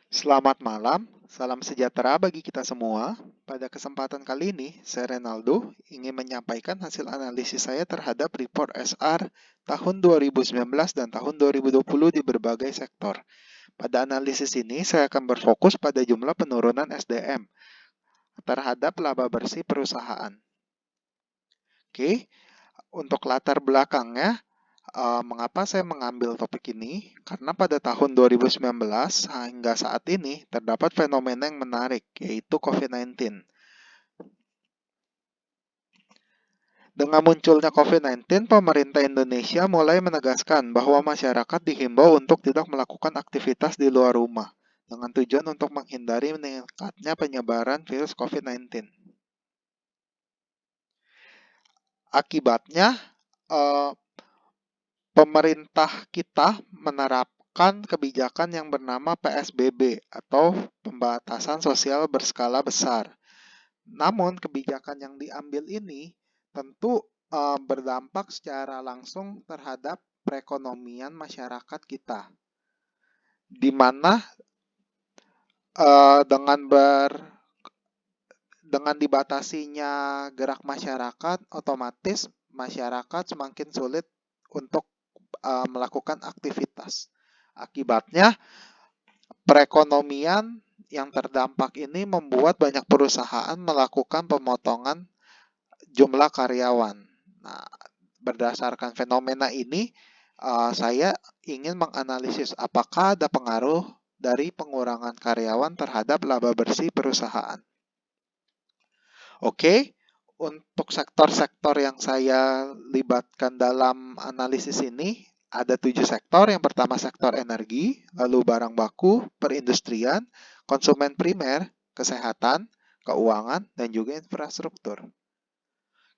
Selamat malam, salam sejahtera bagi kita semua. Pada kesempatan kali ini, saya Renaldo ingin menyampaikan hasil analisis saya terhadap report SR tahun 2019 dan tahun 2020 di berbagai sektor. Pada analisis ini, saya akan berfokus pada jumlah penurunan SDM terhadap laba bersih perusahaan. Oke, untuk latar belakangnya, mengapa saya mengambil topik ini? Karena pada tahun 2019 hingga saat ini terdapat fenomena yang menarik, yaitu COVID-19. Dengan munculnya COVID-19, pemerintah Indonesia mulai menegaskan bahwa masyarakat dihimbau untuk tidak melakukan aktivitas di luar rumah, dengan tujuan untuk menghindari meningkatnya penyebaran virus COVID-19. Akibatnya, eh, pemerintah kita menerapkan kebijakan yang bernama PSBB atau pembatasan sosial berskala besar. Namun kebijakan yang diambil ini tentu berdampak secara langsung terhadap perekonomian masyarakat kita, di mana dengan dibatasinya gerak masyarakat, otomatis masyarakat semakin sulit untuk melakukan aktivitas. Akibatnya, perekonomian yang terdampak ini membuat banyak perusahaan melakukan pemotongan jumlah karyawan. Nah, berdasarkan fenomena ini, saya ingin menganalisis apakah ada pengaruh dari pengurangan karyawan terhadap laba bersih perusahaan. Oke, untuk sektor-sektor yang saya libatkan dalam analisis ini, ada 7 sektor. Yang pertama sektor energi, lalu barang baku, perindustrian, konsumen primer, kesehatan, keuangan, dan juga infrastruktur.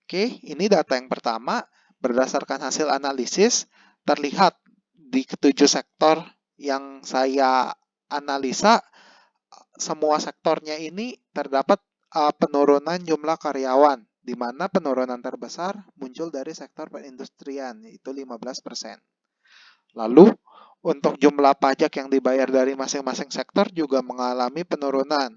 Oke, ini data yang pertama. Berdasarkan hasil analisis, terlihat di ketujuh sektor yang saya analisa, semua sektornya ini terdapat penurunan jumlah karyawan, di mana penurunan terbesar muncul dari sektor perindustrian, yaitu 15%. Lalu, untuk jumlah pajak yang dibayar dari masing-masing sektor juga mengalami penurunan,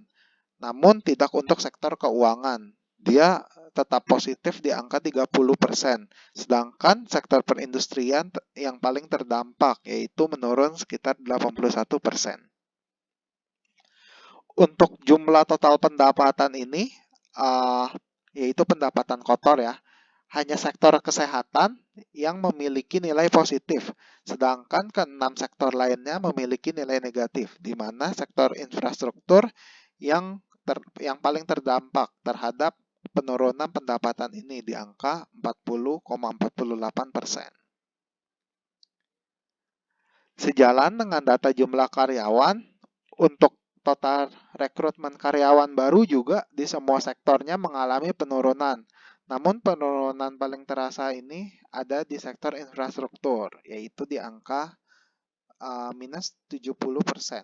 namun tidak untuk sektor keuangan. Dia tetap positif di angka 30%, sedangkan sektor perindustrian yang paling terdampak, yaitu menurun sekitar 81%. Untuk jumlah total pendapatan ini, yaitu pendapatan kotor ya, hanya sektor kesehatan yang memiliki nilai positif, sedangkan keenam sektor lainnya memiliki nilai negatif, di mana sektor infrastruktur yang paling terdampak terhadap penurunan pendapatan ini di angka 40,48%. Sejalan dengan data jumlah karyawan, untuk total rekrutmen karyawan baru juga di semua sektornya mengalami penurunan. Namun penurunan paling terasa ini ada di sektor infrastruktur, yaitu di angka minus 70%.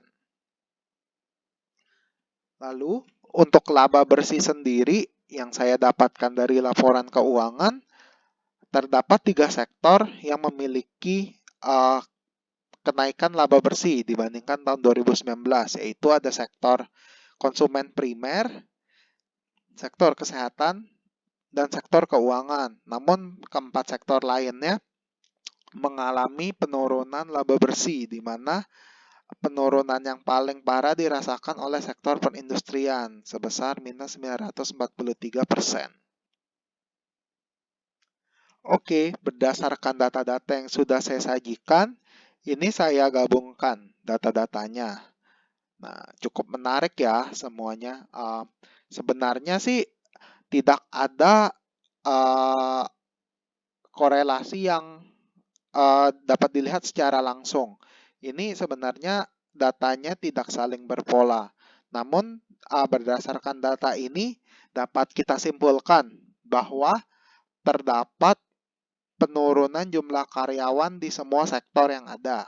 Lalu untuk laba bersih sendiri yang saya dapatkan dari laporan keuangan, terdapat 3 sektor yang memiliki kenaikan laba bersih dibandingkan tahun 2019, yaitu ada sektor konsumen primer, sektor kesehatan, dan sektor keuangan. Namun keempat sektor lainnya mengalami penurunan laba bersih, di mana penurunan yang paling parah dirasakan oleh sektor perindustrian sebesar minus 943%. Oke, berdasarkan data-data yang sudah saya sajikan, ini saya gabungkan data-datanya. Nah, cukup menarik ya semuanya. Sebenarnya sih tidak ada korelasi yang dapat dilihat secara langsung. Ini sebenarnya datanya tidak saling berpola. Namun berdasarkan data ini dapat kita simpulkan bahwa terdapat penurunan jumlah karyawan di semua sektor yang ada.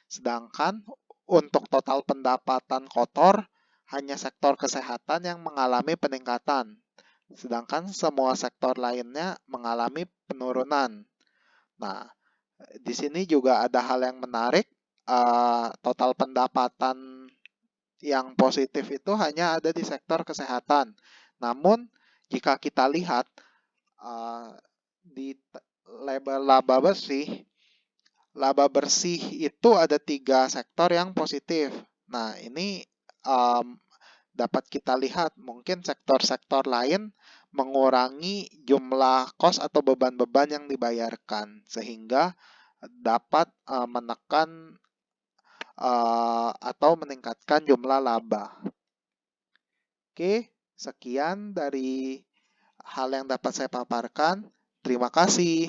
Sedangkan untuk total pendapatan kotor, hanya sektor kesehatan yang mengalami peningkatan. Sedangkan semua sektor lainnya mengalami penurunan. Nah, di sini juga ada hal yang menarik. Total pendapatan yang positif itu hanya ada di sektor kesehatan. Namun, jika kita lihat di label laba bersih itu ada 3 sektor yang positif. Nah, ini um, dapat kita lihat mungkin sektor-sektor lain mengurangi jumlah kos atau beban-beban yang dibayarkan sehingga dapat menekan atau meningkatkan jumlah laba. Oke, sekian dari hal yang dapat saya paparkan. Terima kasih.